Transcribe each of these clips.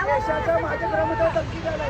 देशाच्या माझ्या ग्रामाचा धमकी झालाय.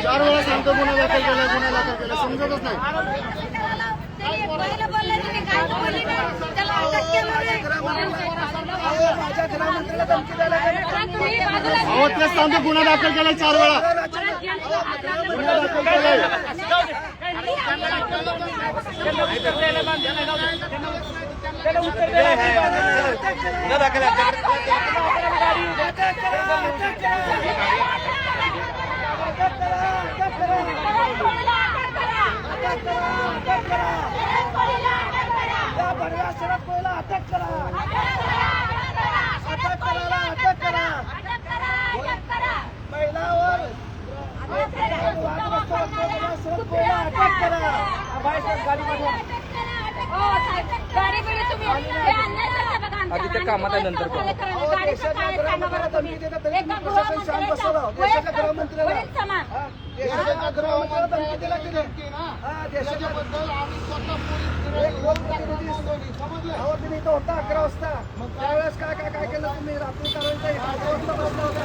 चार वेळा सांगतो गुन्हा दाखल केला, गुन्हा दाखल केला, समजतच नाही. माझ्या गृहमंत्र्याला धमकी द्यायला अहो तेच सांगतो, गुन्हा दाखल केला 4 वेळा. गुन्हा दाखल केलाय. अटक करा. महिलावर अटक करा. त्या कामाच्या नंतर देशाच्या गृहमंत्र्याला धमकी देतात तरी प्रशासन शांत बसवलं. देशाच्या गृहमंत्र्याला देशाच्या गृहमंत्र्याला धमकी दिला की नाही? देशाच्या बद्दल आम्ही स्वतः एक लोकप्रतिनिधी अहो तुम्ही इथं होता 11 वाजता. मग त्यावेळेस काय केलं तुम्ही? रात्री कारवाईचा 11 वाजता बसला होता.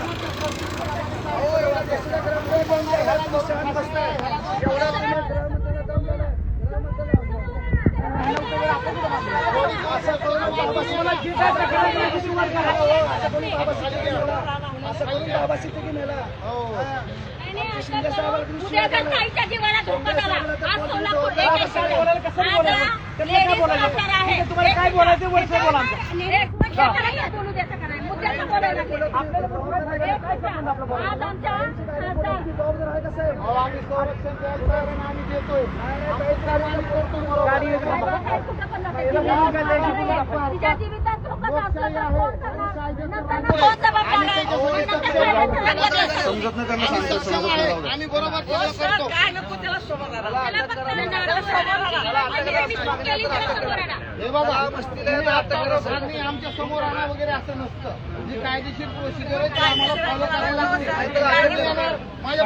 अहो एवढा देशाच्या गृहमंत्र्याला शांत बसताय. एवढा तुम्ही गृहमंत्र्याला दम दिलाय. असं करून बाबाशी तुम्ही नेला. शिंदे साहेबांना तुम्हाला काय बोलायचं वर्ष बोला. आम्ही संरक्षण आम्ही देतोय. समजत नाही त्यांना सांगतो, आम्ही बरोबर करतो. हे बाबा आमच्या समोर आणा वगैरे असं नसतं. जी कायदेशीर प्रोसिजर आहे ते आम्हाला फॉलो करायला माझ्या